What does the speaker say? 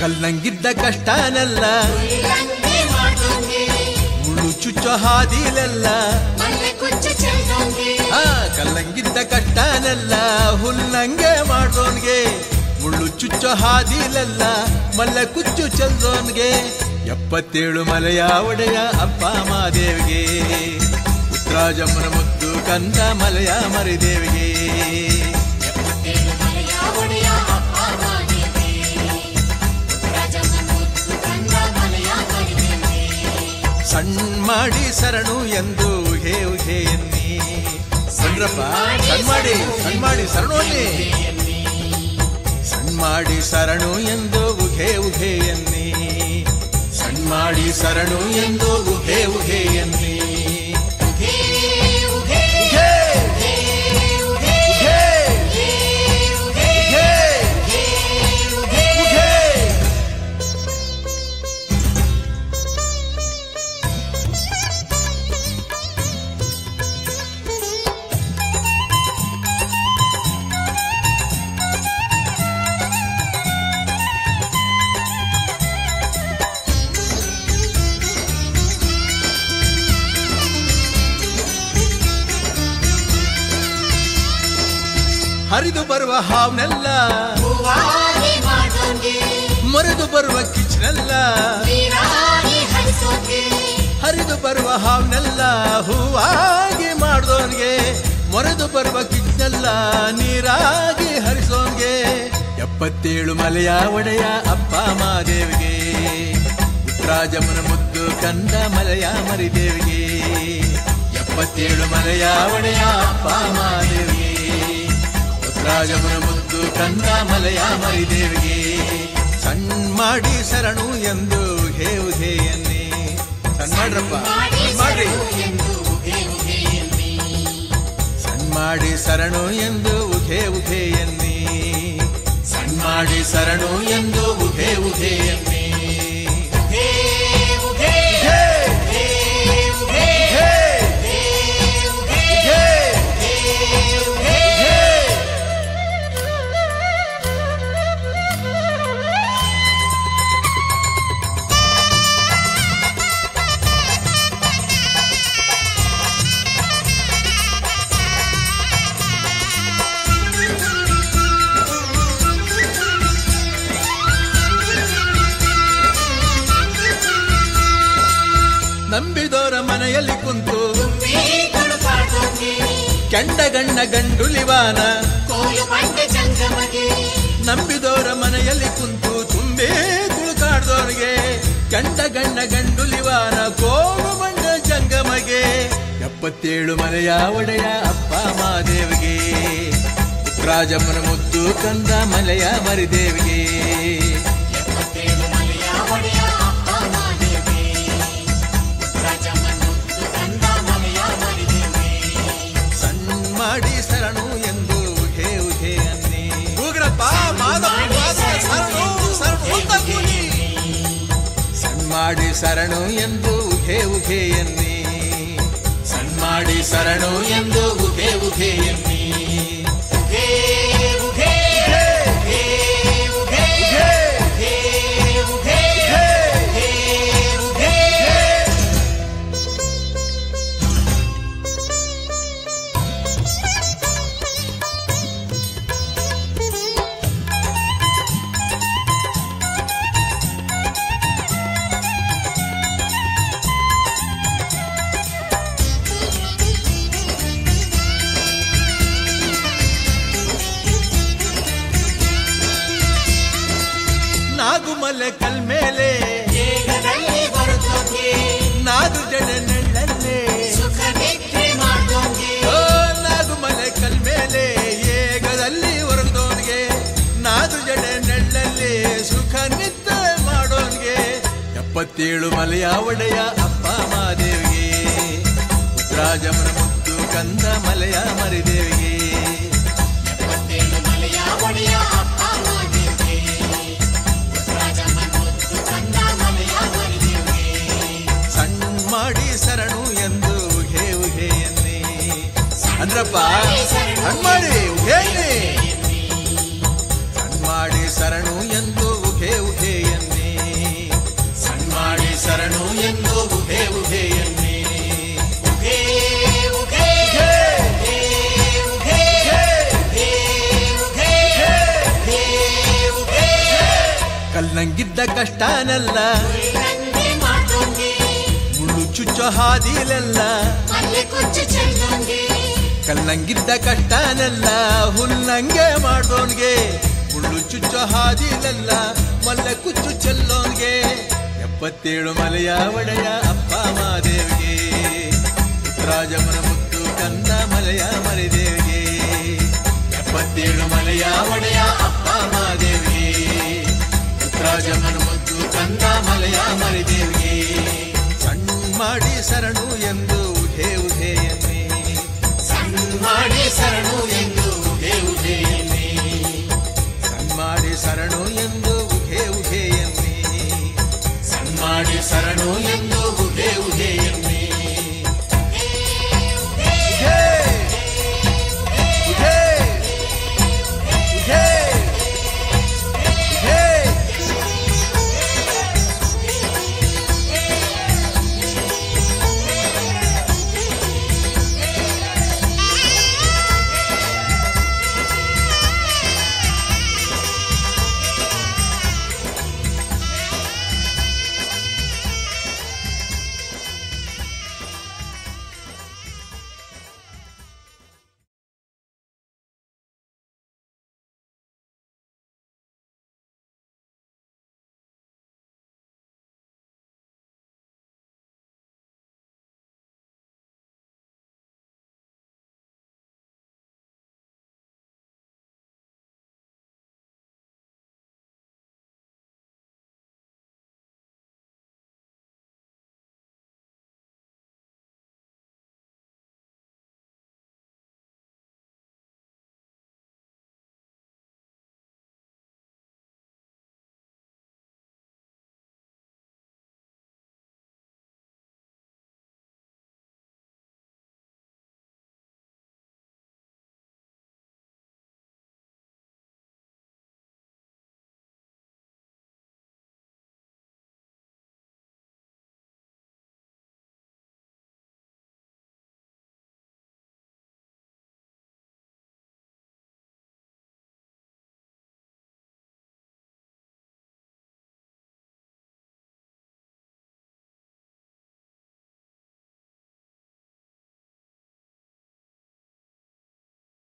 ಕಲ್ಲಂಗಿದ್ದ ಕಷ್ಟನೆಲ್ಲ ಮುಳ್ಳು ಚುಚ್ಚೋ ಹಾದಿಲೆಲ್ಲ ಕಲ್ಲಂಗಿದ್ದ ಕಷ್ಟನೆಲ್ಲ ಹುಲ್ಲಂಗೆ ಮಾಡೋನ್ಗೆ ಮುಳ್ಳು ಚುಚ್ಚೋ ಹಾದಿಲೆಲ್ಲ ಮಲ್ಲೆ ಕುಚ್ಚು ಚೆಲ್ದೋನ್ಗೆ 77 ಮಲೆಯ ಒಡೆಯ ಅಪ್ಪ ಮಾದೇವಿಗೆ ಉತ್ತರಾಜಮ್ಮನ ಮುದ್ದು ಕಂದ ಮಲೆಯ ಮರಿದೇವಿಗೆ ಸಣ್ಣ ಮಾಡಿ ಶರಣು ಎಂದು ಉಹೇ ಉಹೇ ಎನ್ನಿ ಸಣ್ರಪ್ಪ ಸಣ್ಣ ಮಾಡಿ ಶರಣು ಅನ್ನಿ ಸಣ್ಣ ಮಾಡಿ ಶರಣು ಎಂದು ಉಹೇ ಉಹೇ ಎನ್ನಿ ಸಣ್ಣ ಮಾಡಿ ಶರಣು ಎಂದು ಉಹೇ ಉಹೇ ಎನ್ನಿ ಹರಿದು ಬರುವ ಹಾವ್ನೆಲ್ಲ ಮರೆದು ಬರುವ ಕಿಚ್ಚನೆಲ್ಲ ಹರಿದು ಬರುವ ಹಾವ್ನೆಲ್ಲ ಹೂವಾಗಿ ಮಾಡ್ದೋನ್ಗೆ ಮರೆದು ಬರುವ ಕಿಚ್ಚನೆಲ್ಲ ನೀರಾಗಿ ಹರಿಸೋನ್ಗೆ 77 ಮಲೆಯ ಒಡೆಯ ಅಪ್ಪ ಮಾದೇವಿಗೆ ಉತ್ತರಾಜಮ್ಮನ ಮುದ್ದು ಕಂದ ಮಲೆಯ ಮರಿದೇವಿಗೆ 77 ಮಲೆಯ ಒಡೆಯ ಅಪ್ಪ ಮಾದೇವಿಗೆ ರಾಜಮನ ಮುದ್ದು ಕಂದ ಮಲೆಯ ಮರಿದೇವಿಗೆ ಸಣ್ಣ ಮಾಡಿ ಶರಣು ಎಂದು ಉಹೇ ಉಹೇ ಎನ್ನಿ ಸಣ್ಣ ಮಾಡ್ರಪ್ಪ ಮಾಡ್ರಿ ಸಣ್ಣ ಮಾಡಿ ಶರಣು ಎಂದು ಉಹೇ ಉಹೇ ಎನ್ನಿ ಸಣ್ಣ ಮಾಡಿ ಶರಣು ಎಂದು ಉಹೇ ಉಹೇ ಎನ್ನಿ ನಂಬಿದೋರ ಮನೆಯಲ್ಲಿ ಕುಂತು ಕೆಂಡಗಣ್ಣ ಗಂಡುಲಿವಾನ ನಂಬಿದೋರ ಮನೆಯಲ್ಲಿ ಕುಂತು ತುಂಬೇ ತುಳುಕಾಡ್ದೋರ್ಗೆ ಕೆಂಡಗಣ್ಣ ಗಂಡುಲಿವಾನ ಕೋಲು ಬಂಡ ಜಂಗಮಗೆ 77 ಮಲೆಯ ಒಡೆಯ ಅಪ್ಪ ಮಾದೇವಿಗೆ ಉತ್ತರಾಜಮ್ಮನ ಮುದ್ದು ಕಂದ ಮಲೆಯ ಮರಿದೇವಿಗೆ ಮಾಡಿ ಶರಣು ಎಂದು ಉಹೇ ಉಹೇ ಅನ್ನಿ ಉಗ್ರಪ್ಪ ಸಣ್ಣ ಮಾಡಿ ಶರಣು ಎಂದು ಉಹೇ ಉಹೇ ಎನ್ನಿ ಸಣ್ಣ ಮಾಡಿ ಶರಣು ಎಂದು ಉಹೇ ಉಹೇ ಎನ್ನಿ ನಾಗುಮಲೆ ಕಲ್ಮೇಲೆ ನಾದು ಜಡೆ ನೆಳ್ಳಲ್ಲೇ ನಾಗುಮಲೆ ಕಲ್ಮೇಲೆ ಏಗದಲ್ಲಿ ಹೊರಗದೋನ್ಗೆ ನಾದು ಜಡೆ ನೆಳ್ಳಲ್ಲಿ ಸುಖ ನಿದ್ದೆ ಮಾಡೋನ್ಗೆ 77 ಮಲೆಯ ಒಡೆಯ ಅಪ್ಪ ಮಾದೇವಿಗೆ ಉತ್ತರಾಜಮ್ಮನ ಮುದ್ದು ಕಂದ ಮಲೆಯ ಮರಿದೇವಿಗೆ 77 ಮಲೆಯ ಒಡೆಯ ಅಪ್ಪ ಮಾದೇವಿಗೆ ಉತ್ತರಾಜಮ್ಮನ ಮುದ್ದು ಕಂದ ಮಲೆಯ ಮರಿದೇವಿಗೆ ಸಣ್ಣ ಮಾಡಿ ಶರಣು ಎಂದು ಉಹೇ ಉಹೇ ಎನ್ನಿ ಅಂದ್ರಪ್ಪ ಸಣ್ಣ ಮಾಡಿ ಉಹೇ ಎನ್ನಿ ಸಣ್ಣ ಮಾಡಿ ಶರಣು ಎಂದು ಉಹೇ ಉಹೇ ಎನ್ನಿ ಶರಣು ಎಂದು ಉಘೆ ಉಘೆ ಎನ್ನಿ. ಉಘೆ ಉಘೆ ಉಘೆ ಉಘೆ ಉಘೆ ಉಘೆ ಉಘೆ ಉಘೆ. ಕಲ್ಲಂಗಿದ್ದ ಕಷ್ಟನೆಲ್ಲ ಉಳ್ಳಂಗೆ ಮಾಡೋಂಗೆ ಮುಳ್ಳು ಚುಚ್ಚೋ ಹಾದಿಲೆಲ್ಲ ಮಲ್ಲೆ ಕುಚ್ಚು ಚೆಲ್ಲೋಂಗೆ. ಕಲ್ಲಂಗಿದ್ದ ಕಷ್ಟನೆಲ್ಲ ಹುಲ್ಲಂಗೆ ಮಾಡೋನ್ಗೆ ಮುಳ್ಳು ಚುಚ್ಚೋ ಹಾದಿಲೆಲ್ಲ ಮಲ್ಲೆ ಕುಚ್ಚು ಚೆಲ್ಲೋನ್ಗೆ. 77 ಮಲೆಯ ಒಡೆಯ ಅಪ್ಪ ಮಾದೇವಿಗೆ ಪುತ್ರಾಜಮನ ಮುತ್ತು ಕಂದ ಮಲೆಯ ಮರಿದೇವಿಗೆ. 77 ಮಲೆಯ ಒಡೆಯ ಅಪ್ಪ ಮಾದೇವಿಗೆ ಪುತ್ರಾಜಮನ ಮುತ್ತು ಕಂದ ಮಲೆಯ ಮರಿದೇವಿಗೆ. ಸಣ್ಣ ಮಾಡಿ ಶರಣು ಎಂದು ಉಘೆ ಉಘೆ ಎನ್ನಿ. ಸಣ್ಣ ಮಾಡಿ ಶರಣ